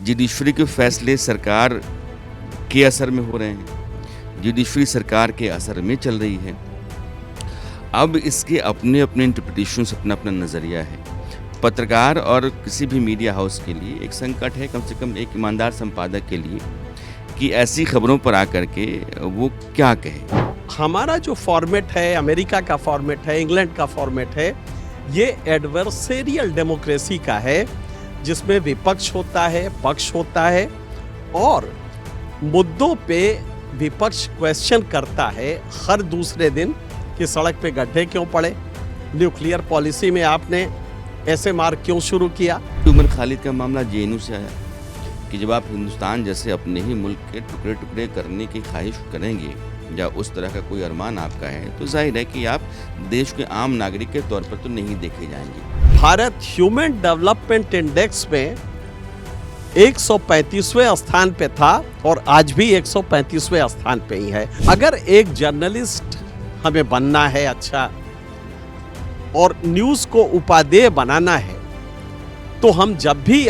Judiciary के फैसले सरकार के असर में हो रहे हैं, जुडिशरी सरकार के असर में चल रही है। अब इसके अपने-अपने इंटरप्रिटेशंस, अपना-अपना नज़रिया है। पत्रकार और किसी भी मीडिया हाउस के लिए एक संकट है, कम से कम एक ईमानदार संपादक के लिए, कि ऐसी खबरों पर आकर के वो क्या कहे। हमारा जो फॉर्मेट है, अमेरिका का फॉर्मेट है, इंग्लैंड का फॉर्मेट है, ये एडवर्सेरियल डेमोक्रेसी का है, जिसमें विपक्ष होता है, पक्ष होता है और मुद्दों पे विपक्ष क्वेश्चन करता है हर दूसरे दिन कि सड़क पे गड्ढे क्यों पड़े, न्यूक्लियर पॉलिसी में आपने ऐसे मार क्यों शुरू किया। उमर खालिद का मामला जेएनयू से आया कि जब आप हिंदुस्तान जैसे अपने ही मुल्क के टुकड़े टुकड़े करने की ख्वाहिश करेंगे या उस तरह का कोई अरमान आपका है, तो जाहिर है कि आप देश के आम नागरिक के तौर पर तो नहीं देखे जाएंगे। भारत ह्यूमन डेवलपमेंट इंडेक्स में 135वें स्थान पे था और आज भी 135वें स्थान पे ही है। अगर एक जर्नलिस्ट हमें बनना है अच्छा और न्यूज़ को उपादेय बनाना है, तो हम जब भी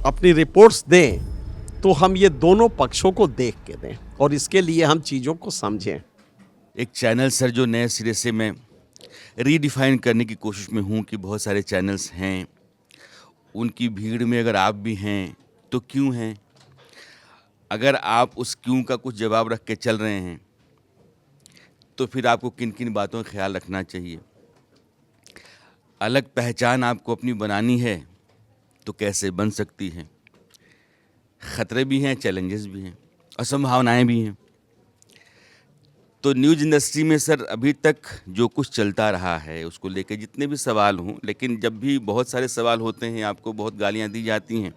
अपनी रिपोर्ट्स दें तो हम ये दोनों पक्षों को देख के दें और इसके लिए हम चीज़ों को समझें। एक चैनल सर जो नए सिरे से मैं रीडिफाइन करने की कोशिश में हूँ कि बहुत सारे चैनल्स हैं, उनकी भीड़ में अगर आप भी हैं तो क्यों हैं? अगर आप उस क्यों का कुछ जवाब रख के चल रहे हैं तो फिर आपको किन किन बातों का ख्याल रखना चाहिए? अलग पहचान आपको अपनी बनानी है तो कैसे बन सकती है? ख़तरे भी हैं, चैलेंजेस भी हैं, असंभावनाएं भी हैं। तो न्यूज़ इंडस्ट्री में सर अभी तक जो कुछ चलता रहा है उसको लेकर जितने भी सवाल हों, लेकिन जब भी बहुत सारे सवाल होते हैं, आपको बहुत गालियां दी जाती हैं,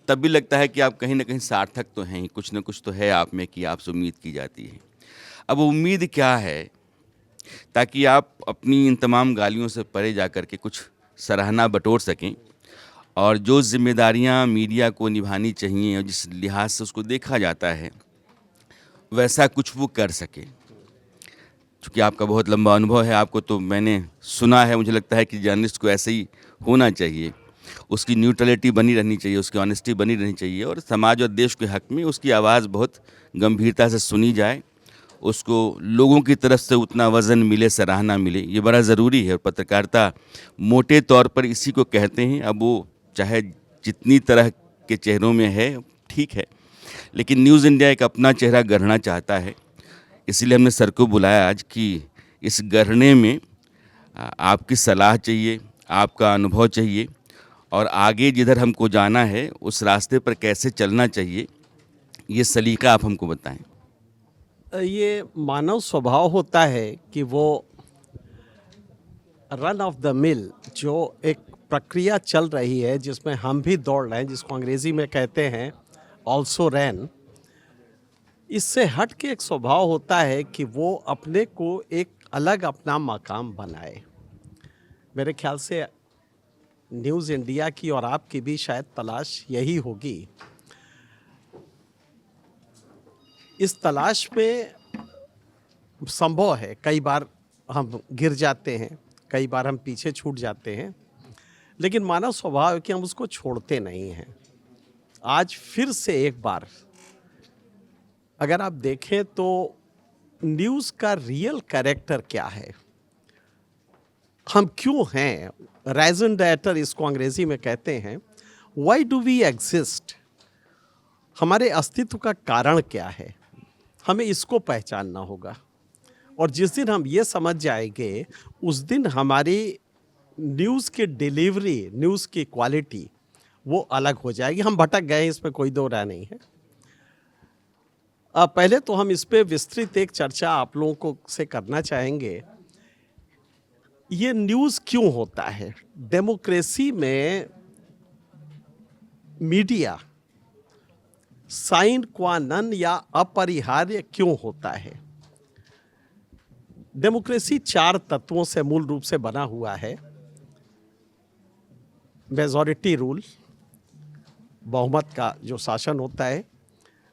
तब भी लगता है कि आप कहीं ना कहीं सार्थक तो हैं ही, कुछ ना कुछ तो है आप में कि आपसे उम्मीद की जाती है। अब उम्मीद क्या है ताकि आप अपनी इन तमाम गालियों से परे जा कर के कुछ सराहना बटोर सकें और जो जिम्मेदारियां मीडिया को निभानी चाहिए और जिस लिहाज से उसको देखा जाता है वैसा कुछ वो कर सके। चूँकि आपका बहुत लंबा अनुभव है, आपको तो मैंने सुना है, मुझे लगता है कि जर्नलिस्ट को ऐसे ही होना चाहिए, उसकी न्यूट्रलिटी बनी रहनी चाहिए, उसकी ऑनेस्टी बनी रहनी चाहिए और समाज और देश के हक़ में उसकी आवाज़ बहुत गंभीरता से सुनी जाए, उसको लोगों की तरफ से उतना वज़न मिले, सराहना मिले, ये बड़ा ज़रूरी है। और पत्रकारिता मोटे तौर पर इसी को कहते हैं। अब वो चाहे जितनी तरह के चेहरों में है, ठीक है, लेकिन न्यूज़ इंडिया एक अपना चेहरा गढ़ना चाहता है, इसीलिए हमने सर को बुलाया आज कि इस गढ़ने में आपकी सलाह चाहिए, आपका अनुभव चाहिए और आगे जिधर हमको जाना है उस रास्ते पर कैसे चलना चाहिए, ये सलीका आप हमको बताएं। ये मानव स्वभाव होता है कि वो रन ऑफ द मिल जो एक प्रक्रिया चल रही है जिसमें हम भी दौड़ रहे हैं, जिसको अंग्रेजी में कहते हैं ऑल्सो रैन, इससे हट के एक स्वभाव होता है कि वो अपने को एक अलग अपना मकाम बनाए। मेरे ख्याल से न्यूज़ इंडिया की और आपकी भी शायद तलाश यही होगी। इस तलाश में संभव है कई बार हम गिर जाते हैं, कई बार हम पीछे छूट जाते हैं, लेकिन मानव स्वभाव है कि हम उसको छोड़ते नहीं हैं। आज फिर से एक बार अगर आप देखें तो न्यूज़ का रियल कैरेक्टर क्या है, हम क्यों हैं, राइजन डायटर इसको अंग्रेजी में कहते हैं, व्हाई डू वी एग्जिस्ट, हमारे अस्तित्व का कारण क्या है, हमें इसको पहचानना होगा। और जिस दिन हम ये समझ जाएंगे उस दिन हमारी न्यूज़ की डिलीवरी, न्यूज़ की क्वालिटी वो अलग हो जाएगी। हम भटक गए, इसमें कोई दो राय नहीं है। पहले तो हम इस पे विस्तृत एक चर्चा आप लोगों को से करना चाहेंगे। ये न्यूज़ क्यों होता है? डेमोक्रेसी में मीडिया साइन क्वा नन या अपरिहार्य क्यों होता है? डेमोक्रेसी 4 तत्वों से मूल रूप से बना हुआ है। मेजॉरिटी रूल, बहुमत का जो शासन होता है,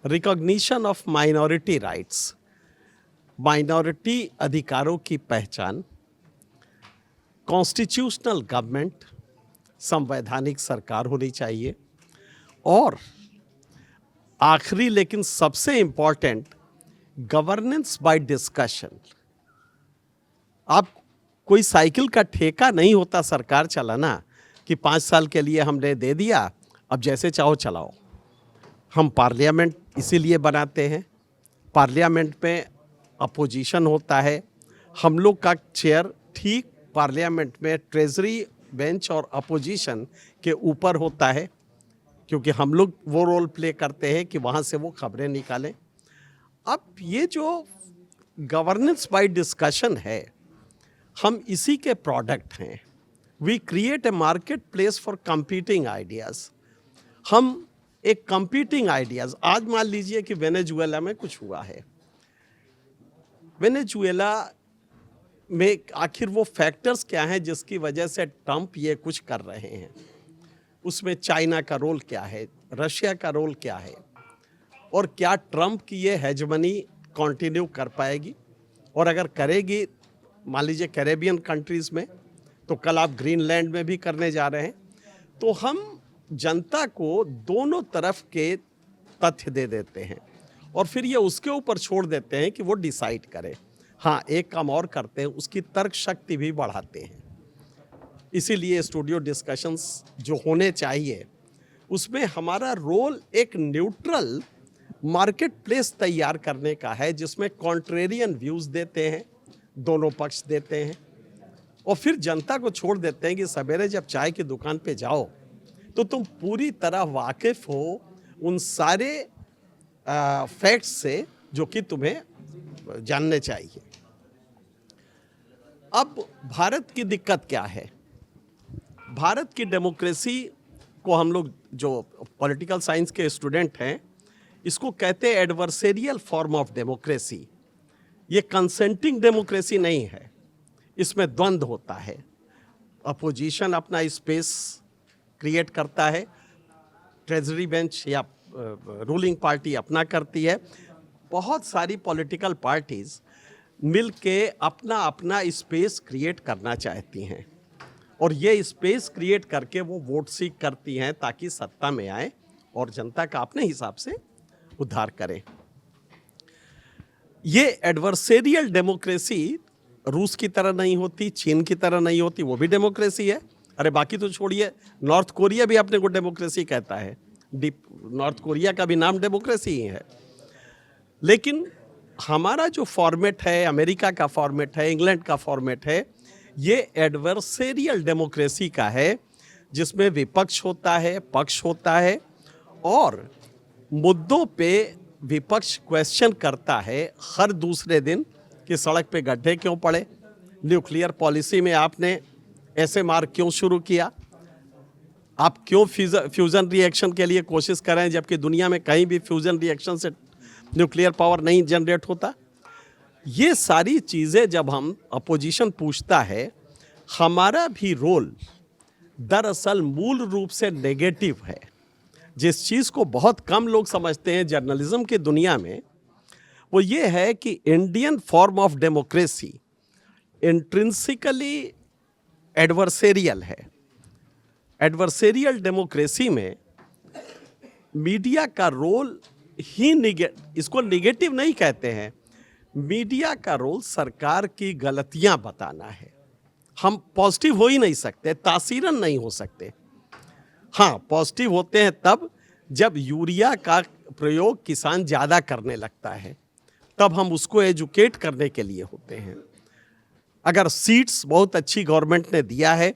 recognition of minority rights, minority अधिकारों की पहचान, कॉन्स्टिट्यूशनल गवर्नमेंट, संवैधानिक सरकार होनी चाहिए, और आखिरी लेकिन सबसे इम्पॉर्टेंट, गवर्नेंस बाय डिस्कशन। आप कोई साइकिल का ठेका नहीं होता सरकार चलाना कि 5 साल के लिए हमने दे दिया, अब जैसे चाहो चलाओ। हम पार्लियामेंट इसीलिए बनाते हैं, पार्लियामेंट में अपोजिशन होता है, हम लोग का चेयर ठीक पार्लियामेंट में ट्रेजरी बेंच और अपोजिशन के ऊपर होता है, क्योंकि हम लोग वो रोल प्ले करते हैं कि वहाँ से वो खबरें निकालें। अब ये जो गवर्नेंस बाय डिस्कशन है, हम इसी के प्रोडक्ट हैं। We create a market place for competing ideas. हम एक कंपीटिंग आइडियाज़, आज मान लीजिए कि वेनेजुएला में कुछ हुआ है, वेनेजुएला में आखिर वो फैक्टर्स क्या हैं जिसकी वजह से ट्रंप ये कुछ कर रहे हैं, उसमें चाइना का रोल क्या है, रशिया का रोल क्या है, और क्या ट्रंप की ये हेजमनी कंटिन्यू कर पाएगी, और अगर करेगी, मान लीजिए कैरेबियन कंट्रीज़ में, तो कल आप ग्रीनलैंड में भी करने जा रहे हैं। तो हम जनता को दोनों तरफ के तथ्य दे देते हैं और फिर ये उसके ऊपर छोड़ देते हैं कि वो डिसाइड करे। हाँ, एक काम और करते हैं, उसकी तर्क शक्ति भी बढ़ाते हैं। इसीलिए स्टूडियो डिस्कशंस जो होने चाहिए, उसमें हमारा रोल एक न्यूट्रल मार्केट प्लेस तैयार करने का है, जिसमें कॉन्ट्रेरियन व्यूज़ देते हैं, दोनों पक्ष देते हैं, और फिर जनता को छोड़ देते हैं कि सवेरे जब चाय की दुकान पे जाओ तो तुम पूरी तरह वाकिफ़ हो उन सारे फैक्ट्स से जो कि तुम्हें जानने चाहिए। अब भारत की दिक्कत क्या है? भारत की डेमोक्रेसी को हम लोग जो पॉलिटिकल साइंस के स्टूडेंट हैं, इसको कहते हैं एडवर्सेरियल फॉर्म ऑफ डेमोक्रेसी। ये कंसेंटिंग डेमोक्रेसी नहीं है, इसमें द्वंद्व होता है। अपोजिशन अपना स्पेस क्रिएट करता है, ट्रेजरी बेंच या रूलिंग पार्टी अपना करती है, बहुत सारी पॉलिटिकल पार्टीज़ मिलके अपना अपना स्पेस क्रिएट करना चाहती हैं, और ये स्पेस क्रिएट करके वो वोट सीक करती हैं ताकि सत्ता में आए और जनता का अपने हिसाब से उद्धार करें। ये एडवर्सेरियल डेमोक्रेसी रूस की तरह नहीं होती, चीन की तरह नहीं होती, वो भी डेमोक्रेसी है। अरे बाकी तो छोड़िए, नॉर्थ कोरिया भी अपने को डेमोक्रेसी कहता है, नॉर्थ कोरिया का भी नाम डेमोक्रेसी ही है। लेकिन हमारा जो फॉर्मेट है, अमेरिका का फॉर्मेट है, इंग्लैंड का फॉर्मेट है, ये एडवर्सेरियल डेमोक्रेसी का है, जिसमें विपक्ष होता है, पक्ष होता है, और मुद्दों पे विपक्ष क्वेश्चन करता है हर दूसरे दिन कि सड़क पे गड्ढे क्यों पड़े, न्यूक्लियर पॉलिसी में आपने ऐसे मार्ग क्यों शुरू किया, आप क्यों फ्यूज़न रिएक्शन के लिए कोशिश कर रहे हैं जबकि दुनिया में कहीं भी फ्यूज़न रिएक्शन से न्यूक्लियर पावर नहीं जनरेट होता। ये सारी चीज़ें जब हम अपोजिशन पूछता है, हमारा भी रोल दरअसल मूल रूप से नेगेटिव है। जिस चीज़ को बहुत कम लोग समझते हैं जर्नलिज्म की दुनिया में, वो ये है कि Indian form of democracy intrinsically adversarial है। एडवर्सेरियल डेमोक्रेसी में मीडिया का रोल ही इसको निगेटिव नहीं कहते हैं, मीडिया का रोल सरकार की गलतियां बताना है। हम पॉजिटिव हो ही नहीं सकते, तासीरन नहीं हो सकते। हाँ, पॉजिटिव होते हैं तब जब यूरिया का प्रयोग किसान ज़्यादा करने लगता है, तब हम उसको एजुकेट करने के लिए होते हैं। अगर सीड्स बहुत अच्छी गवर्नमेंट ने दिया है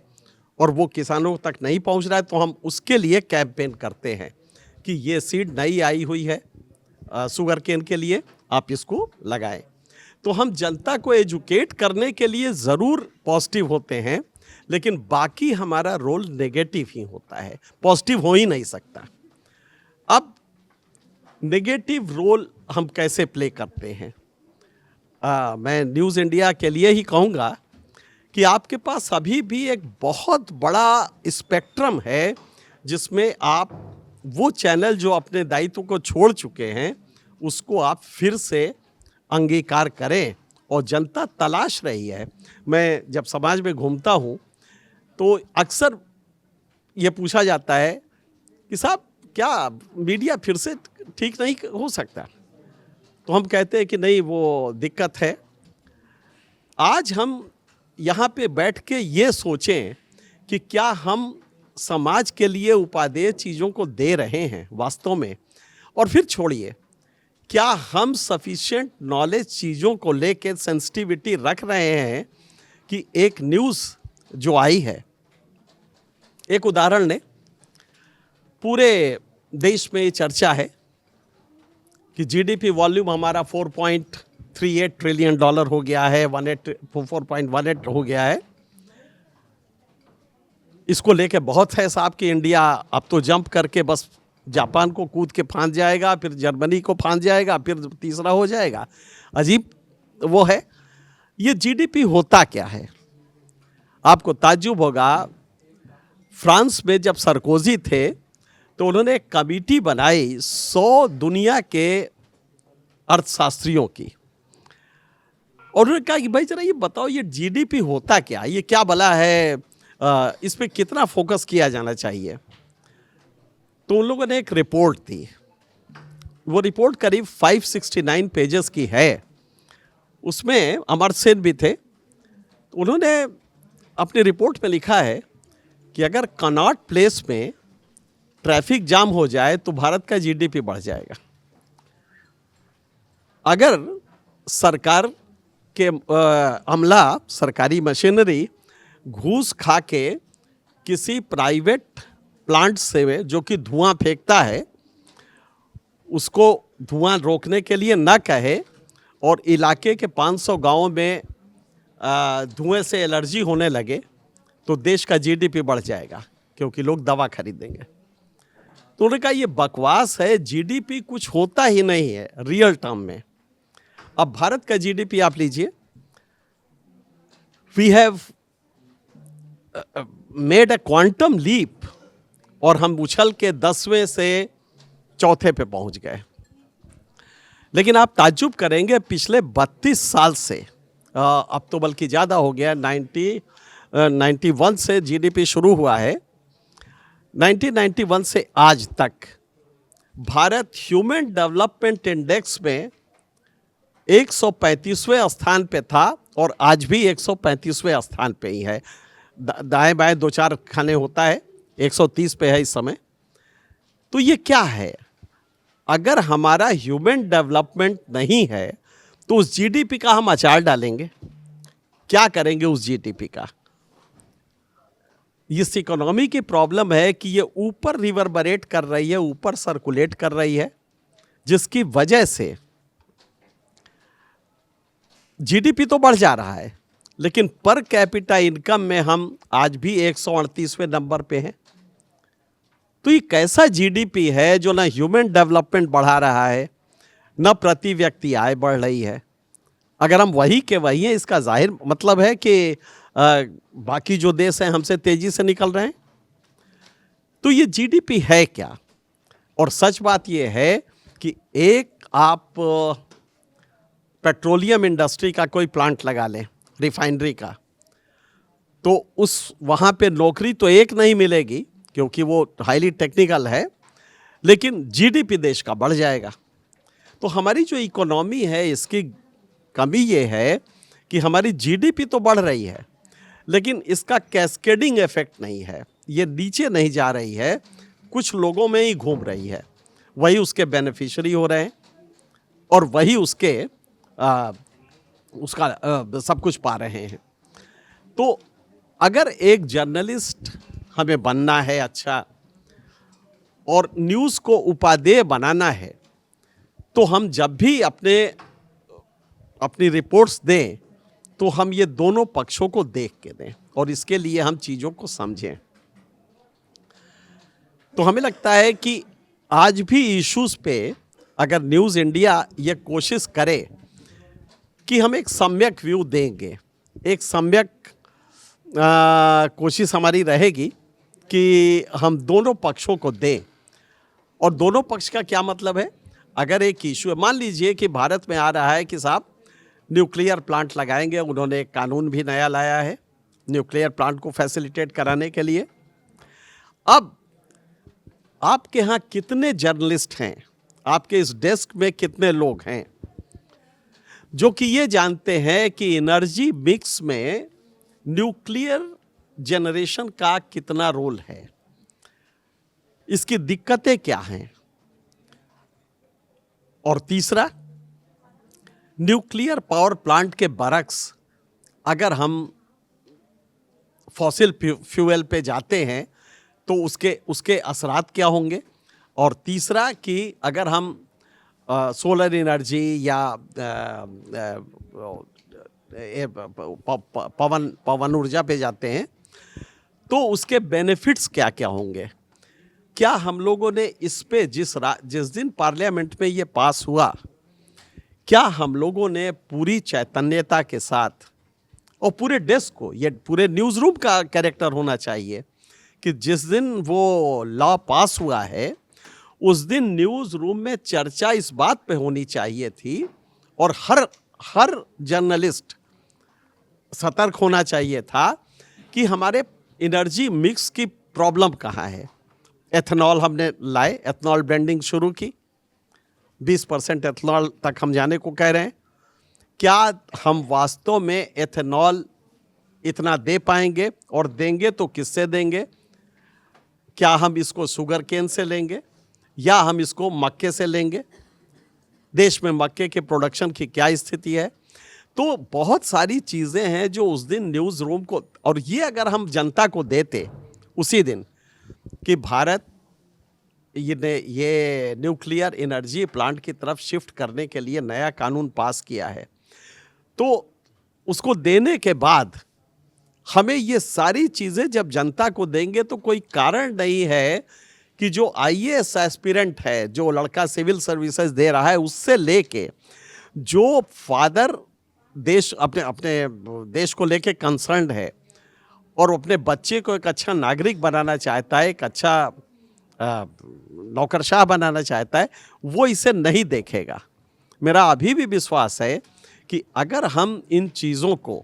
और वो किसानों तक नहीं पहुंच रहा है, तो हम उसके लिए कैंपेन करते हैं कि ये सीड नई आई हुई है शुगर केन के लिए, आप इसको लगाएं। तो हम जनता को एजुकेट करने के लिए ज़रूर पॉजिटिव होते हैं, लेकिन बाकी हमारा रोल नेगेटिव ही होता है, पॉजिटिव हो ही नहीं सकता। अब नेगेटिव रोल हम कैसे प्ले करते हैं? मैं न्यूज़ इंडिया के लिए ही कहूँगा कि आपके पास अभी भी एक बहुत बड़ा स्पेक्ट्रम है, जिसमें आप वो चैनल जो अपने दायित्व को छोड़ चुके हैं उसको आप फिर से अंगीकार करें, और जनता तलाश रही है। मैं जब समाज में घूमता हूँ तो अक्सर ये पूछा जाता है कि साहब क्या मीडिया फिर से ठीक नहीं हो सकता? तो हम कहते हैं कि नहीं, वो दिक्कत है। आज हम यहाँ पे बैठ के ये सोचें कि क्या हम समाज के लिए उपादेय चीज़ों को दे रहे हैं वास्तव में, और फिर छोड़िए, क्या हम सफिशिएंट नॉलेज चीज़ों को लेके सेंसिटिविटी रख रहे हैं कि एक न्यूज़ जो आई है, एक उदाहरण ने पूरे देश में ये चर्चा है कि जीडीपी वॉल्यूम हमारा 4.38 ट्रिलियन डॉलर हो गया है, 4.18 हो गया है। इसको लेके बहुत है साहब कि इंडिया अब तो जंप करके बस जापान को कूद के फांद जाएगा, फिर जर्मनी को फांद जाएगा, फिर तीसरा हो जाएगा। अजीब वो है। ये जीडीपी होता क्या है? आपको ताज्जुब होगा, फ्रांस में जब सरकोजी थे तो उन्होंने एक कमेटी बनाई 100 दुनिया के अर्थशास्त्रियों की, और उन्होंने कहा कि भाई जरा ये बताओ, ये जीडीपी होता क्या, ये क्या भला है, इस पे कितना फोकस किया जाना चाहिए। तो उन लोगों ने एक रिपोर्ट दी। वो रिपोर्ट करीब 569 पेजेस की है। उसमें अमर सेन भी थे। उन्होंने अपनी रिपोर्ट में लिखा है कि अगर कनॉट प्लेस में ट्रैफिक जाम हो जाए तो भारत का जीडीपी बढ़ जाएगा। अगर सरकार के अमला, सरकारी मशीनरी घूस खा के किसी प्राइवेट प्लांट से जो कि धुआं फेंकता है उसको धुआं रोकने के लिए ना कहे, और इलाके के 500 गांवों में धुएं से एलर्जी होने लगे, तो देश का जीडीपी बढ़ जाएगा क्योंकि लोग दवा खरीदेंगे। तो उन्होंने कहा ये बकवास है, जीडीपी कुछ होता ही नहीं है रियल टर्म में। अब भारत का जीडीपी आप लीजिए, we have made a quantum leap, और हम उछल के 10वें से 4थे पे पहुंच गए। लेकिन आप ताज्जुब करेंगे, पिछले 32 साल से, अब तो बल्कि ज़्यादा हो गया, 91 से जीडीपी शुरू हुआ है। 1991 से आज तक भारत ह्यूमन डेवलपमेंट इंडेक्स में 135वें स्थान पे था, और आज भी 135वें स्थान पे ही है। दाएं बाएं 2-4 खाने होता है, 130 पे है इस समय। तो ये क्या है? अगर हमारा ह्यूमन डेवलपमेंट नहीं है तो उस जीडीपी का हम अचार डालेंगे, क्या करेंगे उस जीडीपी का? इस इकोनॉमी की प्रॉब्लम है कि ये ऊपर रिवर्बरेट कर रही है, ऊपर सर्कुलेट कर रही है, जिसकी वजह से जीडीपी तो बढ़ जा रहा है, लेकिन पर कैपिटा इनकम में हम आज भी 138वें नंबर पे हैं। तो ये कैसा जीडीपी है जो ना ह्यूमन डेवलपमेंट बढ़ा रहा है, ना प्रति व्यक्ति आय बढ़ रही है। अगर हम वही के वही हैं, इसका जाहिर मतलब है कि बाकी जो देश हैं हमसे तेजी से निकल रहे हैं। तो ये जीडीपी है क्या? और सच बात ये है कि एक आप पेट्रोलियम इंडस्ट्री का कोई प्लांट लगा लें, रिफाइनरी का, तो उस वहाँ पे नौकरी तो एक नहीं मिलेगी क्योंकि वो हाईली टेक्निकल है, लेकिन जीडीपी देश का बढ़ जाएगा। तो हमारी जो इकोनॉमी है इसकी कमी ये है कि हमारी जीडीपी तो बढ़ रही है, लेकिन इसका कैस्केडिंग इफेक्ट नहीं है, ये नीचे नहीं जा रही है, कुछ लोगों में ही घूम रही है, वही उसके बेनिफिशियरी हो रहे हैं और वही उसके सब कुछ पा रहे हैं। तो अगर एक जर्नलिस्ट हमें बनना है अच्छा, और न्यूज़ को उपादेय बनाना है, तो हम जब भी अपनी रिपोर्ट्स दें तो हम ये दोनों पक्षों को देख के दें, और इसके लिए हम चीज़ों को समझें। तो हमें लगता है कि आज भी इश्यूज़ पे अगर न्यूज़ इंडिया ये कोशिश करे कि हम एक सम्यक व्यू देंगे, एक सम्यक कोशिश हमारी रहेगी कि हम दोनों पक्षों को दें। और दोनों पक्ष का क्या मतलब है? अगर एक इशू है, मान लीजिए कि भारत में आ रहा है कि साहब न्यूक्लियर प्लांट लगाएंगे, उन्होंने एक कानून भी नया लाया है न्यूक्लियर प्लांट को फैसिलिटेट कराने के लिए। अब आपके यहाँ कितने जर्नलिस्ट हैं, आपके इस डेस्क में कितने लोग हैं जो कि ये जानते हैं कि एनर्जी मिक्स में न्यूक्लियर जनरेशन का कितना रोल है, इसकी दिक्कतें क्या हैं। और तीसरा, न्यूक्लियर पावर प्लांट के बरक्स अगर हम फॉसिल फ्यूल पे जाते हैं तो उसके असरात क्या होंगे। और तीसरा कि अगर हम सोलर एनर्जी या पवन ऊर्जा पे जाते हैं तो उसके बेनिफिट्स क्या क्या होंगे। क्या हम लोगों ने इस पे जिस दिन पार्लियामेंट में ये पास हुआ, क्या हम लोगों ने पूरी चैतन्यता के साथ, और पूरे डेस्क को, ये पूरे न्यूज़ रूम का कैरेक्टर होना चाहिए कि जिस दिन वो लॉ पास हुआ है उस दिन न्यूज़ रूम में चर्चा इस बात पे होनी चाहिए थी और हर जर्नलिस्ट सतर्क होना चाहिए था कि हमारे एनर्जी मिक्स की प्रॉब्लम कहाँ है। एथेनॉल हमने लाए, एथेनॉल ब्लेंडिंग शुरू की, 20% एथेनॉल तक हम जाने को कह रहे हैं। क्या हम वास्तव में एथेनॉल इतना दे पाएंगे, और देंगे तो किससे देंगे। क्या हम इसको शुगर केन से लेंगे या हम इसको मक्के से लेंगे, देश में मक्के के प्रोडक्शन की क्या स्थिति है। तो बहुत सारी चीज़ें हैं जो उस दिन न्यूज़ रूम को, और ये अगर हम जनता को देते उसी दिन कि भारत ये न्यूक्लियर एनर्जी प्लांट की तरफ शिफ्ट करने के लिए नया कानून पास किया है, तो उसको देने के बाद हमें ये सारी चीज़ें जब जनता को देंगे तो कोई कारण नहीं है कि जो आईएएस एस्पिरेंट है, जो लड़का सिविल सर्विसेज दे रहा है, उससे लेके जो फादर देश अपने देश को लेके कंसर्न्ड है और अपने बच्चे को एक अच्छा नागरिक बनाना चाहता है, एक अच्छा नौकरशाह बनाना चाहता है, वो इसे नहीं देखेगा। मेरा अभी भी विश्वास है कि अगर हम इन चीज़ों को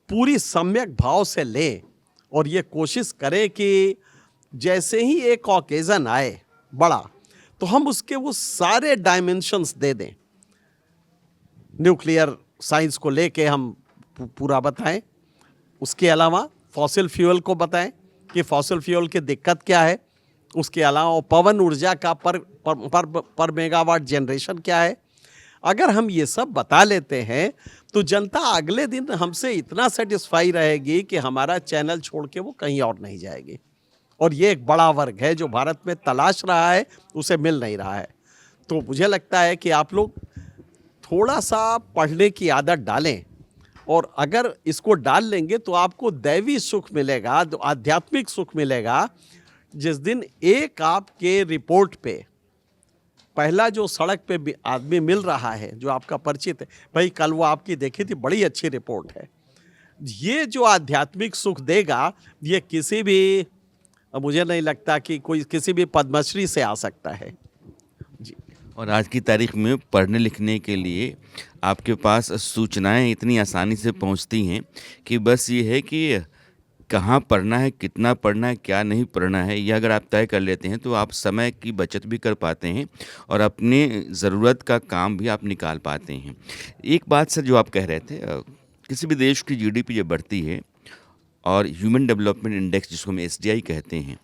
पूरी सम्यक भाव से लें और ये कोशिश करें कि जैसे ही एक ऑकेज़न आए बड़ा, तो हम उसके वो सारे डायमेंशंस दे दें, न्यूक्लियर साइंस को लेके हम पूरा बताएं, उसके अलावा फॉसिल फ्यूल को बताएं कि फॉसिल फ्यूल की दिक्कत क्या है, उसके अलावा पवन ऊर्जा का पर मेगावाट जनरेशन क्या है। अगर हम ये सब बता लेते हैं तो जनता अगले दिन हमसे इतना सेटिस्फाई रहेगी कि हमारा चैनल छोड़ के वो कहीं और नहीं जाएगी। और ये एक बड़ा वर्ग है जो भारत में तलाश रहा है, उसे मिल नहीं रहा है। तो मुझे लगता है कि आप लोग थोड़ा सा पढ़ने की आदत डालें, और अगर इसको डाल लेंगे तो आपको दैवी सुख मिलेगा, जो आध्यात्मिक सुख मिलेगा। जिस दिन एक आपके रिपोर्ट पे पहला जो सड़क पे आदमी मिल रहा है जो आपका परिचित है, भाई कल वो आपकी देखी थी, बड़ी अच्छी रिपोर्ट है, ये जो आध्यात्मिक सुख देगा, ये किसी भी, मुझे नहीं लगता कि कोई किसी भी पद्मश्री से आ सकता है जी। और आज की तारीख में पढ़ने लिखने के लिए आपके पास सूचनाएं इतनी आसानी से पहुंचती हैं कि बस ये है कि कहाँ पढ़ना है, कितना पढ़ना है, क्या नहीं पढ़ना है, यह अगर आप तय कर लेते हैं तो आप समय की बचत भी कर पाते हैं और अपने ज़रूरत का काम भी आप निकाल पाते हैं। एक बात सर जो आप कह रहे थे, किसी भी देश की जीडीपी जब बढ़ती है और ह्यूमन डेवलपमेंट इंडेक्स जिसको हम एसडीआई कहते हैं,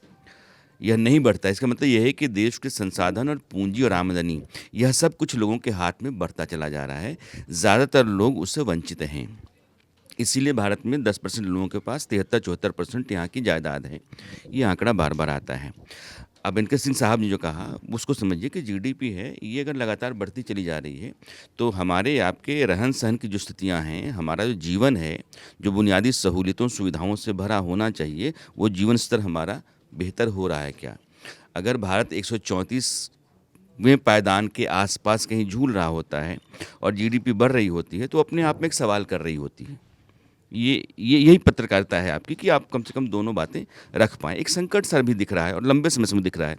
यह नहीं बढ़ता, इसका मतलब यह है कि देश के संसाधन और पूंजी और आमदनी यह सब कुछ लोगों के हाथ में बढ़ता चला जा रहा है। ज़्यादातर लोग उससे वंचित हैं। इसीलिए भारत में 10% लोगों के पास 73-74% यहाँ की जायदाद है। ये आंकड़ा बार बार आता है। अब इनके सिंह साहब ने जो कहा उसको समझिए कि जीडीपी है, ये अगर लगातार बढ़ती चली जा रही है तो हमारे आपके रहन सहन की जो स्थितियाँ हैं, हमारा जो जीवन है, जो बुनियादी सहूलियतों सुविधाओं से भरा होना चाहिए, वो जीवन स्तर हमारा बेहतर हो रहा है क्या। अगर भारत 134वें पायदान के आसपास कहीं झूल रहा होता है और जीडीपी बढ़ रही होती है तो अपने आप में एक सवाल कर रही होती है। यही पत्रकारिता है आपकी कि आप कम से कम दोनों बातें रख पाएँ। एक संकट सर भी दिख रहा है और लंबे समय से दिख रहा है,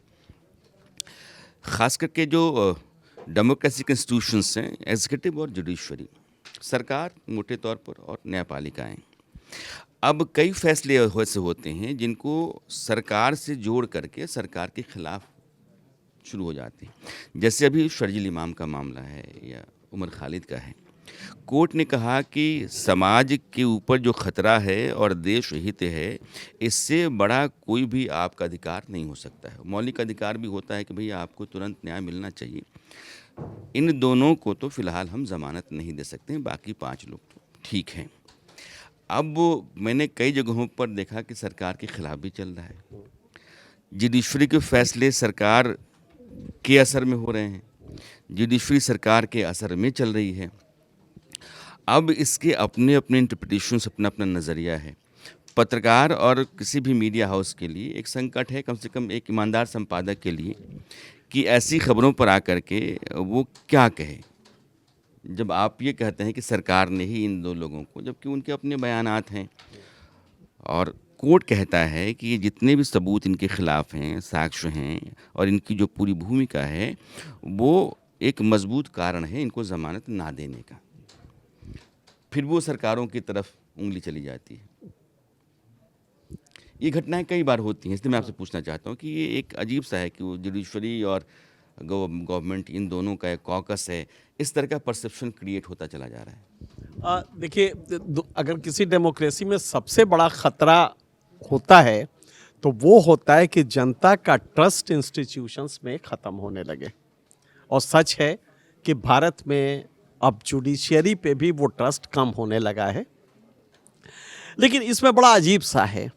ख़ास करके जो डेमोक्रेटिक इंस्टीट्यूशंस हैं, एग्जीक्यूटिव और जुडिशरी, सरकार मोटे तौर पर और न्यायपालिकाएँ। अब कई फैसले ऐसे होते हैं जिनको सरकार से जोड़ करके सरकार के खिलाफ शुरू हो जाते हैं। जैसे अभी शर्जील इमाम का मामला है या उमर खालिद का है। कोर्ट ने कहा कि समाज के ऊपर जो खतरा है और देश हित है, इससे बड़ा कोई भी आपका अधिकार नहीं हो सकता है। मौलिक अधिकार भी होता है कि भई आपको तुरंत न्याय मिलना चाहिए। इन दोनों को तो फ़िलहाल हम ज़मानत नहीं दे सकते हैं, बाकी 5 लोग तो ठीक हैं। अब मैंने कई जगहों पर देखा कि सरकार के खिलाफ भी चल रहा है। जुडिशरी के फैसले सरकार के असर में हो रहे हैं, जुडिशरी सरकार के असर में चल रही है। अब इसके अपने अपने इंटरप्रिटेशंस, अपना अपना नज़रिया है। पत्रकार और किसी भी मीडिया हाउस के लिए एक संकट है, कम से कम एक ईमानदार संपादक के लिए, कि ऐसी खबरों पर आकर के वो क्या कहे। जब आप ये कहते हैं कि सरकार ने ही इन 2 लोगों को, जबकि उनके अपने बयानात हैं और कोर्ट कहता है कि ये जितने भी सबूत इनके खिलाफ हैं, साक्ष्य हैं और इनकी जो पूरी भूमिका है, वो एक मजबूत कारण है इनको ज़मानत ना देने का। फिर वो सरकारों की तरफ उंगली चली जाती है। ये घटनाएं कई बार होती हैं, इसलिए मैं आपसे पूछना चाहता हूँ कि ये एक अजीब सा है कि वो जुडिशरी और गवर्नमेंट, इन दोनों का एक कॉकस है, इस तरह का परसेप्शन क्रिएट होता चला जा रहा है। देखिए, अगर किसी डेमोक्रेसी में सबसे बड़ा खतरा होता है तो वो होता है कि जनता का ट्रस्ट इंस्टीट्यूशंस में ख़त्म होने लगे। और सच है कि भारत में अब जुडिशियरी पे भी वो ट्रस्ट कम होने लगा है। लेकिन इसमें बड़ा अजीब सा है,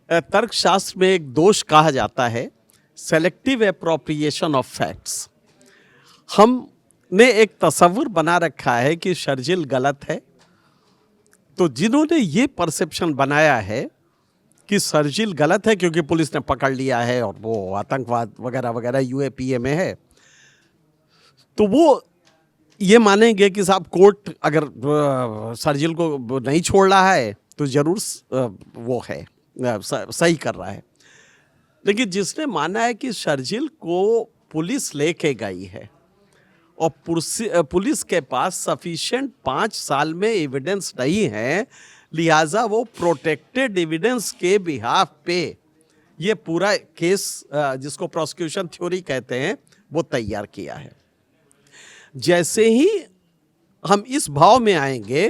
तर्कशास्त्र में एक दोष कहा जाता है, सेलेक्टिव एप्रोप्रिएशन ऑफ फैक्ट्स। हमने एक तस्वुर बना रखा है कि शर्जील गलत है, तो जिन्होंने ये परसेप्शन बनाया है कि शर्जील गलत है क्योंकि पुलिस ने पकड़ लिया है और वो आतंकवाद वगैरह वगैरह यूएपीए में है, तो वो ये मानेंगे कि साहब कोर्ट अगर शर्जील को नहीं छोड़ रहा है तो ज़रूर वो है, सही कर रहा है। लेकिन जिसने माना है कि शर्जील को पुलिस लेके गई है और पुलिस के पास सफिशिएंट 5 साल में एविडेंस नहीं है, लिहाजा वो प्रोटेक्टेड एविडेंस के बिहाफ पे ये पूरा केस, जिसको प्रोसिक्यूशन थ्योरी कहते हैं, वो तैयार किया है। जैसे ही हम इस भाव में आएंगे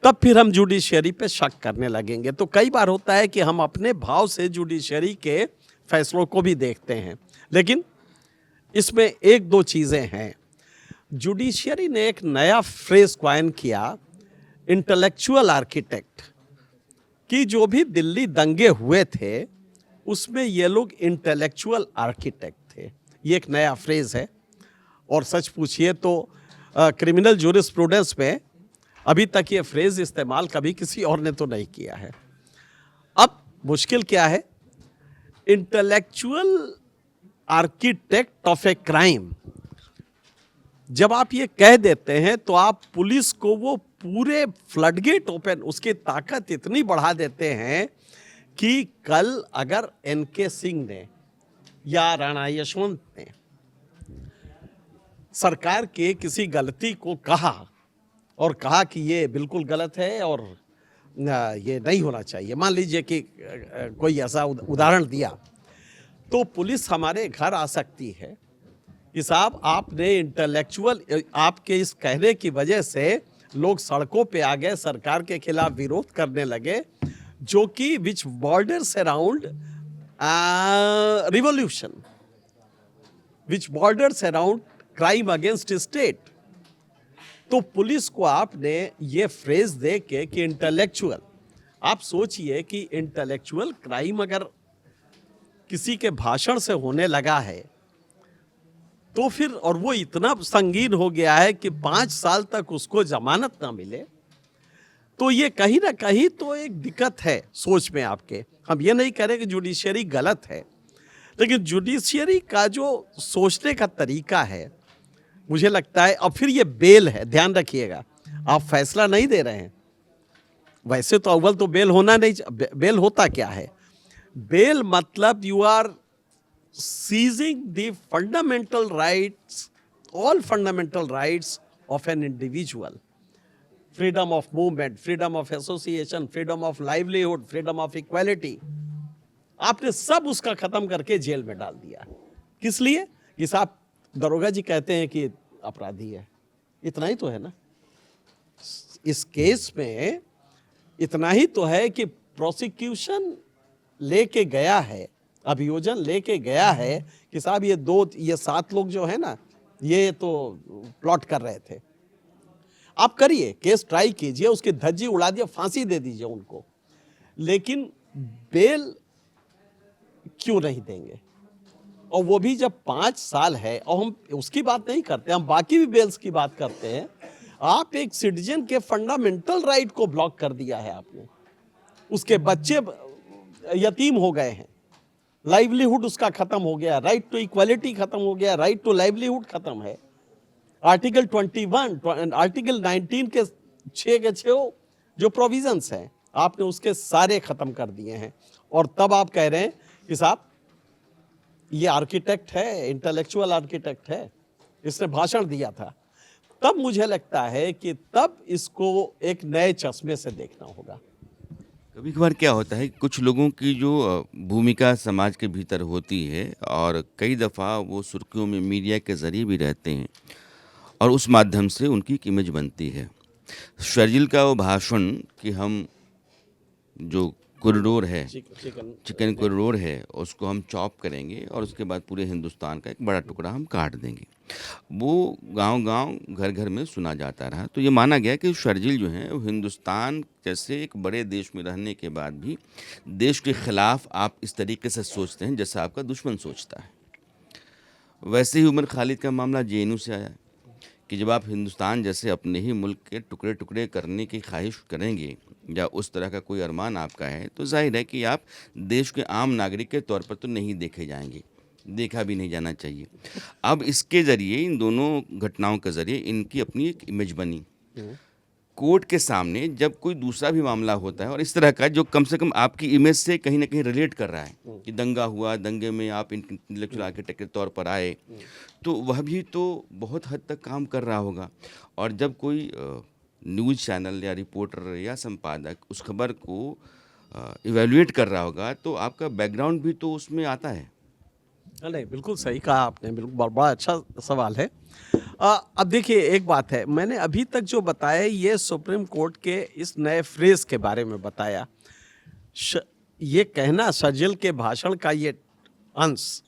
तब फिर हम जुडिशरी पे शक करने लगेंगे। तो कई बार होता है कि हम अपने भाव से जुडिशरी के फैसलों को भी देखते हैं, लेकिन इसमें 1-2 चीज़ें हैं। जुडिशरी ने एक नया फ्रेज कॉइन किया, इंटेलेक्चुअल आर्किटेक्ट, कि जो भी दिल्ली दंगे हुए थे उसमें ये लोग इंटेलेक्चुअल आर्किटेक्ट थे। ये एक नया फ्रेज है और सच पूछिए तो क्रिमिनल जूरिस्प्रूडेंस में अभी तक ये फ्रेज इस्तेमाल कभी किसी और ने तो नहीं किया है। अब मुश्किल क्या है, intellectual architect of a crime, जब आप ये कह देते हैं तो आप पुलिस को वो पूरे फ्लडगेट ओपन, उसकी ताकत इतनी बढ़ा देते हैं कि कल अगर एनके सिंह ने या राणा यशवंत ने सरकार के किसी गलती को कहा और कहा कि ये बिल्कुल गलत है और ये नहीं होना चाहिए, मान लीजिए कि कोई ऐसा उदाहरण दिया, तो पुलिस हमारे घर आ सकती है कि साहब आपने इंटेलेक्चुअल, आपके इस कहने की वजह से लोग सड़कों पे आ गए, सरकार के खिलाफ विरोध करने लगे, जो कि which borders around revolution, which borders around crime against state. तो पुलिस को आपने ये फ्रेज दे के कि इंटेलेक्चुअल, आप सोचिए कि इंटेलेक्चुअल क्राइम अगर किसी के भाषण से होने लगा है तो फिर, और वो इतना संगीन हो गया है कि 5 साल तक उसको जमानत ना मिले, तो ये कहीं ना कहीं तो एक दिक्कत है सोच में आपके। हम ये नहीं कह रहे कि जुडिशियरी गलत है, लेकिन जुडिशियरी का जो सोचने का तरीका है, मुझे लगता है, अब फिर ये बेल है, ध्यान रखिएगा, आप फैसला नहीं दे रहे हैं। वैसे तो अव्वल तो बेल होना नहीं, बेल होता क्या है? बेल मतलब you are seizing the fundamental rights, all fundamental rights of an individual, freedom of movement, freedom of association, freedom of livelihood, freedom of equality, आपने सब उसका खत्म करके जेल में डाल दिया। किस लिए? कि साहब दरोगा जी कहते हैं कि अपराधी है। इतना ही तो है ना इस केस में, इतना ही तो है कि प्रोसिक्यूशन लेके गया है, अभियोजन लेके गया है कि साहब ये 7 लोग जो है ना, ये तो प्लॉट कर रहे थे। आप करिए, केस ट्राई कीजिए, उसकी धज्जी उड़ा दिए, फांसी दे दीजिए उनको, लेकिन बेल क्यों नहीं देंगे? और वो भी जब 5 साल है, और हम उसकी बात नहीं करते, हम बाकी भी बेल्स की बात करते हैं। आप एक सिटीजन के फंडामेंटल राइट को ब्लॉक कर दिया है आपने, उसके बच्चे यतीम हो गए हैं, लाइवलीहुड उसका खत्म हो गया, राइट टू इक्वालिटी खत्म हो गया, राइट टू लाइवलीहुड खत्म है। आर्टिकल 21, आर्टिकल 19 के 6 के 6 जो प्रोविजंस हैं, आपने उसके सारे खत्म कर दिए हैं। और तब आप कह रहे हैं कि साहब ये आर्किटेक्ट है, इंटेलेक्चुअल आर्किटेक्ट है, इसने भाषण दिया था। तब मुझे लगता है कि तब इसको एक नए चश्मे से देखना होगा। कभी कभार क्या होता है, कुछ लोगों की जो भूमिका समाज के भीतर होती है और कई दफ़ा वो सुर्खियों में मीडिया के ज़रिए भी रहते हैं और उस माध्यम से उनकी एक इमेज बनती है। शर्जिल का वो भाषण कि हम जो कॉरिडोर है, चिकन कॉरिडोर है, उसको हम चॉप करेंगे और उसके बाद पूरे हिंदुस्तान का एक बड़ा टुकड़ा हम काट देंगे, वो गांव-गांव, घर-घर में सुना जाता रहा। तो ये माना गया कि शर्जिल जो हैं वो हिंदुस्तान जैसे एक बड़े देश में रहने के बाद भी देश के खिलाफ आप इस तरीके से सोचते हैं जैसा आपका दुश्मन सोचता है। वैसे ही उमर खालिद का मामला जेएनयू से आया कि जब आप हिंदुस्तान जैसे अपने ही मुल्क के टुकड़े टुकड़े करने की ख्वाहिश करेंगे या उस तरह का कोई अरमान आपका है, तो जाहिर है कि आप देश के आम नागरिक के तौर पर तो नहीं देखे जाएंगे, देखा भी नहीं जाना चाहिए। अब इसके ज़रिए, इन दोनों घटनाओं के ज़रिए इनकी अपनी एक इमेज बनी। कोर्ट के सामने जब कोई दूसरा भी मामला होता है और इस तरह का जो कम से कम आपकी इमेज से कहीं ना कहीं रिलेट कर रहा है कि दंगा हुआ, दंगे में आप इंटेलेक्चुअल आर्किटेक्ट के तौर पर आए, तो वह भी तो बहुत हद तक काम कर रहा होगा। और जब कोई न्यूज़ चैनल या रिपोर्टर या संपादक उस खबर को इवेल्युएट कर रहा होगा, तो आपका बैकग्राउंड भी तो उसमें आता है। नहीं, बिल्कुल सही कहा आपने, बिल्कुल बड़ा अच्छा सवाल है। अब देखिए, एक बात है, मैंने अभी तक जो बताया ये सुप्रीम कोर्ट के इस नए फ्रेज के बारे में बताया। ये कहना शर्जिल के भाषण का ये अंश,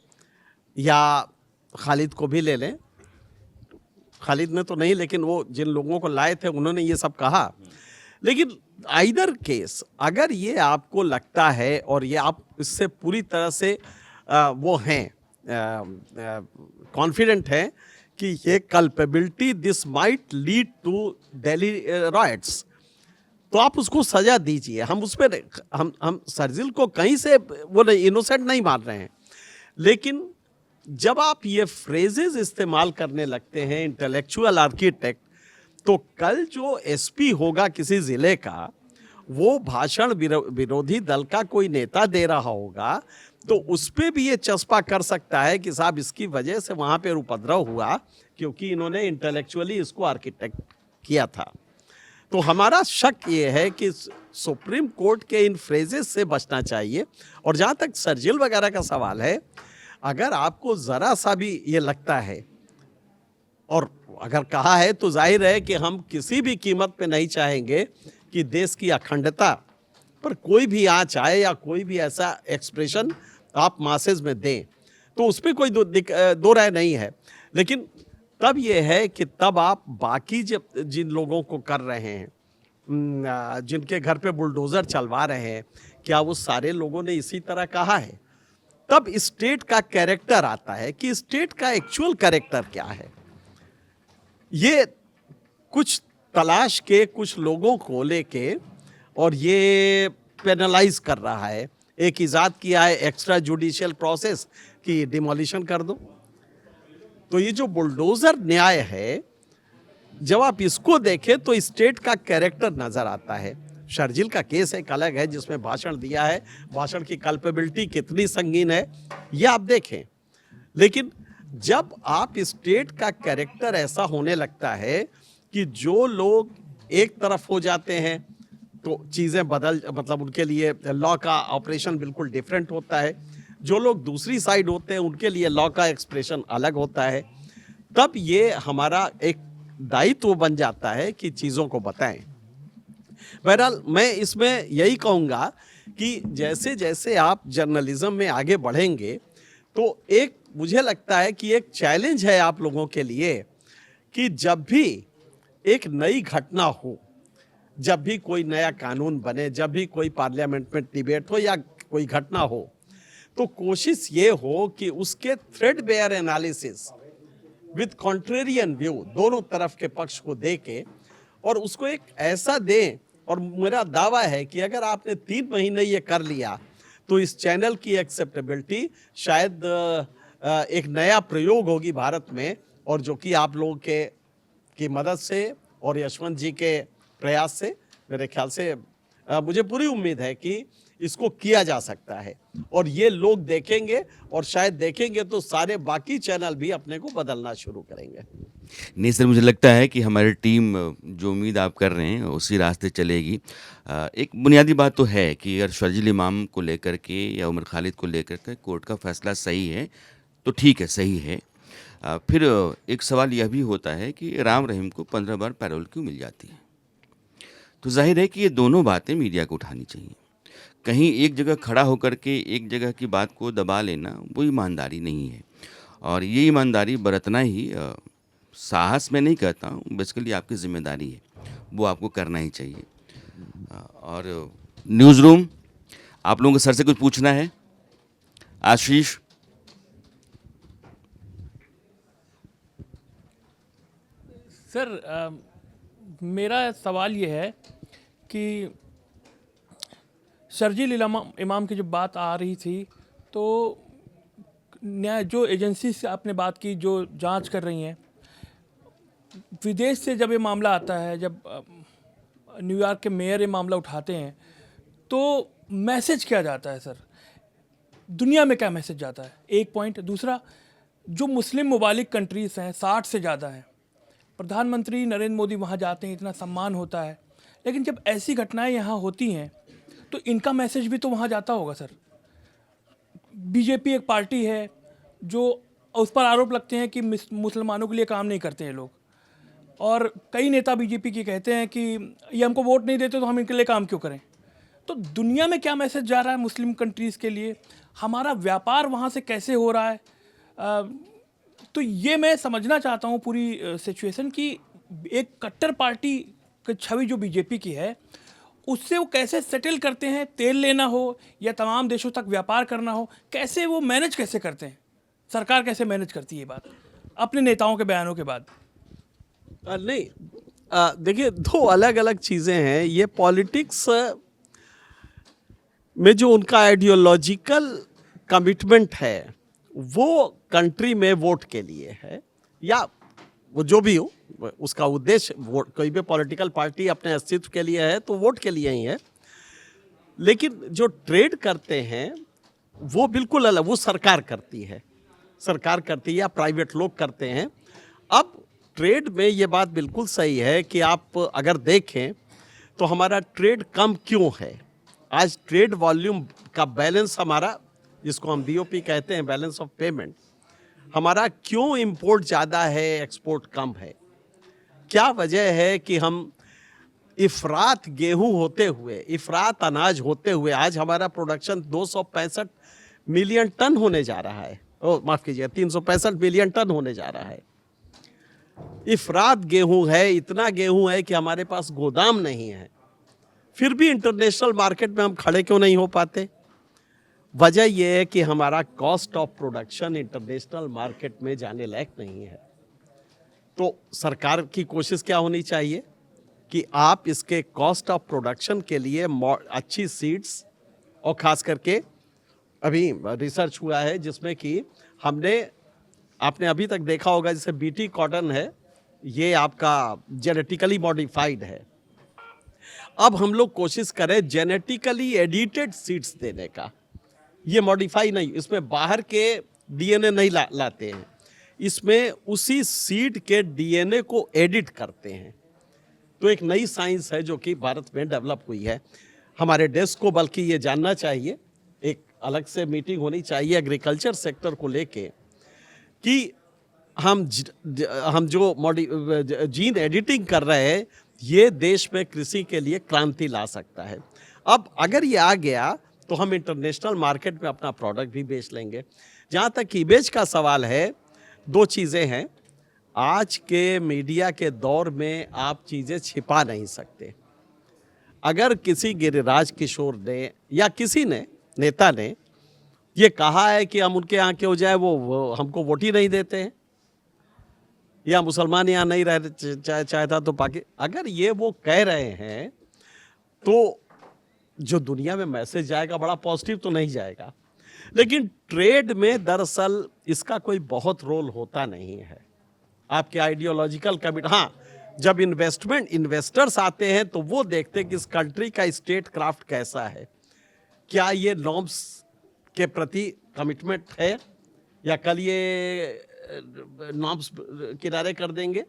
या खालिद को भी ले लें, खालिद ने तो नहीं, लेकिन वो जिन लोगों को लाए थे उन्होंने ये सब कहा। लेकिन आइदर केस, अगर ये आपको लगता है और ये आप इससे पूरी तरह से वो हैं, कॉन्फिडेंट हैं कि ये culpability this might lead to Delhi riots, तो आप उसको सजा दीजिए। हम उस पर हम शर्जिल को कहीं से वो नहीं, इनोसेंट नहीं मान रहे हैं, लेकिन जब आप ये फ्रेजेस इस्तेमाल करने लगते हैं, इंटेलेक्चुअल आर्किटेक्ट, तो कल जो एसपी होगा किसी ज़िले का, वो भाषण विरोधी दल का कोई नेता दे रहा होगा, तो उस पर भी ये चस्पा कर सकता है कि साहब इसकी वजह से वहाँ पे उपद्रव हुआ क्योंकि इन्होंने इंटेलेक्चुअली इसको आर्किटेक्ट किया था। तो हमारा शक ये है कि सुप्रीम कोर्ट के इन फ्रेजेस से बचना चाहिए। और जहाँ तक शर्जिल वगैरह का सवाल है, अगर आपको ज़रा सा भी ये लगता है, और अगर कहा है, तो जाहिर है कि हम किसी भी कीमत पे नहीं चाहेंगे कि देश की अखंडता पर कोई भी आँच आए या कोई भी ऐसा एक्सप्रेशन आप मासेज में दें, तो उस पर कोई दो राय नहीं है। लेकिन तब ये है कि तब आप बाकी जिन लोगों को कर रहे हैं, जिनके घर पे बुलडोज़र चलवा रहे हैं, क्या वो सारे लोगों ने इसी तरह कहा है? तब स्टेट का कैरेक्टर आता है कि स्टेट का एक्चुअल कैरेक्टर क्या है। ये कुछ तलाश के कुछ लोगों को लेके और ये पेनलाइज कर रहा है। एक इजाद किया है एक्स्ट्रा जुडिशियल प्रोसेस की डिमोलिशन कर दो। तो ये जो बुलडोजर न्याय है, जब आप इसको देखें तो स्टेट का कैरेक्टर नजर आता है। शर्जिल का केस एक अलग है जिसमें भाषण दिया है, भाषण की कल्पेबिलिटी कितनी संगीन है ये आप देखें। लेकिन जब आप स्टेट का कैरेक्टर ऐसा होने लगता है कि जो लोग एक तरफ हो जाते हैं तो चीज़ें बदल मतलब उनके लिए लॉ का ऑपरेशन बिल्कुल डिफरेंट होता है। जो लोग दूसरी साइड होते हैं उनके लिए लॉ का एक्सप्रेशन अलग होता है। तब ये हमारा एक दायित्व बन जाता है कि चीज़ों को बताएं। बहरहाल मैं इसमें यही कहूँगा कि जैसे जैसे आप जर्नलिज्म में आगे बढ़ेंगे तो एक मुझे लगता है कि एक चैलेंज है आप लोगों के लिए कि जब भी एक नई घटना हो, जब भी कोई नया कानून बने, जब भी कोई पार्लियामेंट में डिबेट हो या कोई घटना हो, तो कोशिश ये हो कि उसके threadbare analysis with contrarian view, दोनों तरफ के पक्ष को दे के और उसको एक ऐसा दें। और मेरा दावा है कि अगर आपने 3 महीने ये कर लिया तो इस चैनल की एक्सेप्टेबिलिटी शायद एक नया प्रयोग होगी भारत में, और जो कि आप लोगों की मदद से और यशवंत जी के प्रयास से मेरे ख्याल से मुझे पूरी उम्मीद है कि इसको किया जा सकता है और ये लोग देखेंगे, और शायद देखेंगे तो सारे बाकी चैनल भी अपने को बदलना शुरू करेंगे। नहीं सर, मुझे लगता है कि हमारी टीम जो उम्मीद आप कर रहे हैं उसी रास्ते चलेगी। एक बुनियादी बात तो है कि अगर शर्जील इमाम को लेकर के या उमर खालिद को लेकर के कोर्ट का फैसला सही है तो ठीक है, सही है। फिर एक सवाल यह भी होता है कि राम रहीम को 15 बार पैरोल क्यों मिल जाती है? तो जाहिर है कि ये दोनों बातें मीडिया को उठानी चाहिए। कहीं एक जगह खड़ा होकर के एक जगह की बात को दबा लेना वो ईमानदारी नहीं है, और ये ईमानदारी बरतना ही साहस मैं नहीं कहता हूँ, बेसिकली आपकी जिम्मेदारी है, वो आपको करना ही चाहिए। और न्यूज़ रूम, आप लोगों को सर से कुछ पूछना है? आशीष। सर, मेरा सवाल ये है कि शर्जील इमाम की जो बात आ रही थी, तो न्याय जो एजेंसी से आपने बात की जो जांच कर रही हैं, विदेश से जब ये मामला आता है, जब न्यूयॉर्क के मेयर ये मामला उठाते हैं, तो मैसेज क्या जाता है सर? दुनिया में क्या मैसेज जाता है? एक पॉइंट। दूसरा, जो मुस्लिम ममालिक कंट्रीज़ हैं 60 से ज़्यादा हैं, प्रधानमंत्री नरेंद्र मोदी वहाँ जाते हैं, इतना सम्मान होता है, लेकिन जब ऐसी घटनाएं यहाँ होती हैं तो इनका मैसेज भी तो वहाँ जाता होगा सर। बीजेपी एक पार्टी है जो उस पर आरोप लगते हैं कि मुसलमानों के लिए काम नहीं करते हैं लोग, और कई नेता बीजेपी के कहते हैं कि ये हमको वोट नहीं देते तो हम इनके लिए काम क्यों करें। तो दुनिया में क्या मैसेज जा रहा है मुस्लिम कंट्रीज़ के लिए? हमारा व्यापार वहाँ से कैसे हो रहा है? तो ये मैं समझना चाहता हूँ पूरी सिचुएशन की एक कट्टर पार्टी की छवि जो बीजेपी की है, उससे वो कैसे सेटल करते हैं? तेल लेना हो या तमाम देशों तक व्यापार करना हो, कैसे वो मैनेज कैसे करते हैं? सरकार कैसे मैनेज करती है ये बात अपने नेताओं के बयानों के बाद? नहीं, देखिए, 2 अलग अलग चीज़ें हैं। ये पॉलिटिक्स में जो उनका आइडियोलॉजिकल कमिटमेंट है वो कंट्री में वोट के लिए है, या वो जो भी हो उसका उद्देश्य वोट, कोई भी पॉलिटिकल पार्टी अपने अस्तित्व के लिए है तो वोट के लिए ही है। लेकिन जो ट्रेड करते हैं वो बिल्कुल अलग, वो सरकार करती है या प्राइवेट लोग करते हैं। अब ट्रेड में ये बात बिल्कुल सही है कि आप अगर देखें तो हमारा ट्रेड कम क्यों है। आज ट्रेड वॉल्यूम का बैलेंस हमारा, जिसको हम बीओपी कहते हैं, बैलेंस ऑफ पेमेंट, हमारा क्यों इंपोर्ट ज़्यादा है, एक्सपोर्ट कम है? क्या वजह है कि हम इफरात गेहूं होते हुए, इफरात अनाज होते हुए आज हमारा प्रोडक्शन 265 मिलियन टन होने जा रहा है, माफ़ कीजिए 365 मिलियन टन होने जा रहा है। इफरात गेहूं है, इतना गेहूं है कि हमारे पास गोदाम नहीं है, फिर भी इंटरनेशनल मार्केट में हम खड़े क्यों नहीं हो पाते? वजह यह है कि हमारा cost of production international market में जाने लायक नहीं है। तो सरकार की कोशिश क्या होनी चाहिए कि आप इसके कॉस्ट ऑफ प्रोडक्शन के लिए अच्छी सीड्स, और ख़ास करके अभी रिसर्च हुआ है जिसमें कि आपने अभी तक देखा होगा, जैसे बीटी कॉटन है, ये आपका जेनेटिकली मॉडिफाइड है। अब हम लोग कोशिश करें जेनेटिकली एडिटेड सीड्स देने का। ये मॉडिफाई नहीं, इसमें बाहर के डीएनए नहीं लाते हैं, इसमें उसी सीड के डीएनए को एडिट करते हैं। तो एक नई साइंस है जो कि भारत में डेवलप हुई है। हमारे देश को बल्कि ये जानना चाहिए, एक अलग से मीटिंग होनी चाहिए एग्रीकल्चर सेक्टर को लेके कि हम जो जीन एडिटिंग कर रहे हैं, ये देश में कृषि के लिए क्रांति ला सकता है। अब अगर ये आ गया तो हम इंटरनेशनल मार्केट में अपना प्रोडक्ट भी बेच लेंगे। जहाँ तक इमेज का सवाल है, दो चीज़ें हैं। आज के मीडिया के दौर में आप चीज़ें छिपा नहीं सकते। अगर किसी गिरिराज किशोर ने या किसी ने नेता ने ये कहा है कि हम उनके यहाँ क्यों जाए, वो हमको वोट ही नहीं देते हैं, या मुसलमान यहाँ नहीं रह चाहता तो अगर ये वो कह रहे हैं तो जो दुनिया में मैसेज जाएगा बड़ा पॉजिटिव तो नहीं जाएगा। लेकिन ट्रेड में दरअसल इसका कोई बहुत रोल होता नहीं है। आपके आइडियोलॉजिकल कमिट, हाँ, जब इन्वेस्टर्स आते हैं तो वो देखते हैं कि इस कंट्री का स्टेट क्राफ्ट कैसा है, क्या ये नॉर्म्स के प्रति कमिटमेंट है, या कल ये नॉर्म्स किनारे कर देंगे,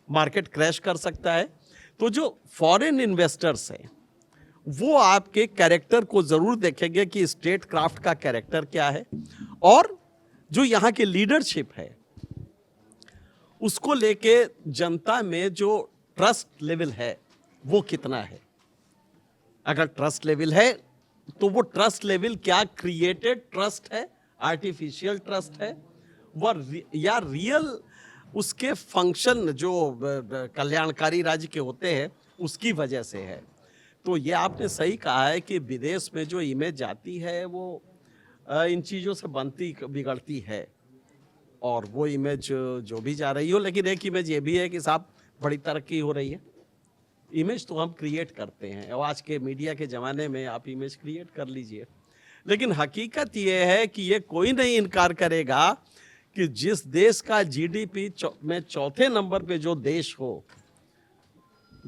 मार्केट क्रैश कर सकता है। तो जो फॉरेन इन्वेस्टर्स हैं वो आपके कैरेक्टर को ज़रूर देखेंगे कि स्टेट क्राफ्ट का कैरेक्टर क्या है, और जो यहाँ की लीडरशिप है उसको लेके जनता में जो ट्रस्ट लेवल है वो कितना है। अगर ट्रस्ट लेवल है तो वो ट्रस्ट लेवल क्या क्रिएटेड ट्रस्ट है, आर्टिफिशियल ट्रस्ट है, या रियल उसके फंक्शन जो कल्याणकारी राज्य के होते हैं उसकी वजह से है। तो ये आपने सही कहा है कि विदेश में जो इमेज जाती है वो इन चीज़ों से बनती बिगड़ती है, और वो इमेज जो भी जा रही हो। लेकिन एक इमेज ये भी है कि साहब बड़ी तरक्की हो रही है। इमेज तो हम क्रिएट करते हैं, और आज के मीडिया के ज़माने में आप इमेज क्रिएट कर लीजिए। लेकिन हकीकत ये है कि ये कोई नहीं इनकार करेगा कि जिस देश का जीडीपी में चौथे नंबर पे जो देश हो,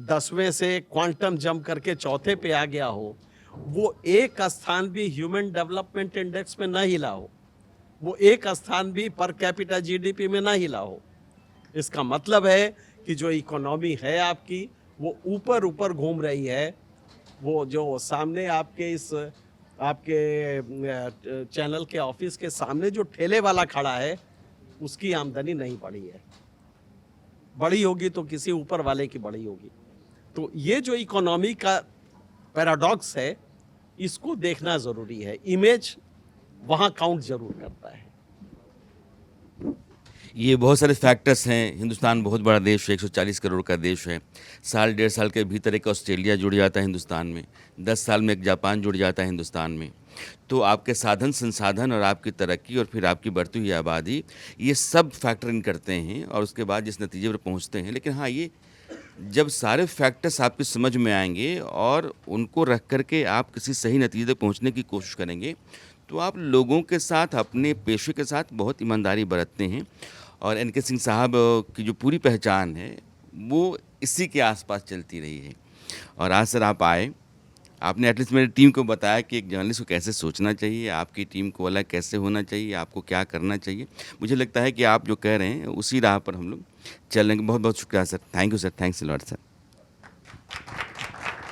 10वें से क्वांटम जंप करके चौथे पे आ गया हो, वो एक स्थान भी ह्यूमन डेवलपमेंट इंडेक्स में ना हिला हो, वो एक स्थान भी पर कैपिटा जीडीपी में ना हिला हो, इसका मतलब है कि जो इकोनॉमी है आपकी वो ऊपर ऊपर घूम रही है। वो जो सामने आपके इस आपके चैनल के ऑफिस के सामने जो ठेले वाला खड़ा है उसकी आमदनी नहीं बढ़ी है, बढ़ी होगी तो किसी ऊपर वाले की बढ़ी होगी। तो ये जो इकोनॉमी का पैराडॉक्स है इसको देखना ज़रूरी है। इमेज वहाँ काउंट ज़रूर करता है। ये बहुत सारे फैक्टर्स हैं। हिंदुस्तान बहुत बड़ा देश है, 140 करोड़ का देश है। साल डेढ़ साल के भीतर एक ऑस्ट्रेलिया जुड़ जाता है हिंदुस्तान में, 10 साल में एक जापान जुड़ जाता है हिंदुस्तान में। तो आपके साधन संसाधन और आपकी तरक्की और फिर आपकी बढ़ती हुई आबादी, ये सब फैक्टर इन करते हैं और उसके बाद जिस नतीजे पर पहुंचते हैं। लेकिन हाँ, ये जब सारे फैक्टर्स आपकी समझ में आएंगे और उनको रख करके आप किसी सही नतीजे तक पहुंचने की कोशिश करेंगे तो आप लोगों के साथ, अपने पेशे के साथ बहुत ईमानदारी बरतते हैं। और एन.के. सिंह साहब की जो पूरी पहचान है वो इसी के आसपास चलती रही है। और आज सर आप आए, आपने एटलीस्ट मेरी टीम को बताया कि एक जर्नलिस्ट को कैसे सोचना चाहिए, आपकी टीम को अलग कैसे होना चाहिए, आपको क्या करना चाहिए। मुझे लगता है कि आप जो कह रहे हैं उसी राह पर हम लोग चलेंगे। बहुत बहुत शुक्रिया sir. Thank you sir. Thanks a lot sir.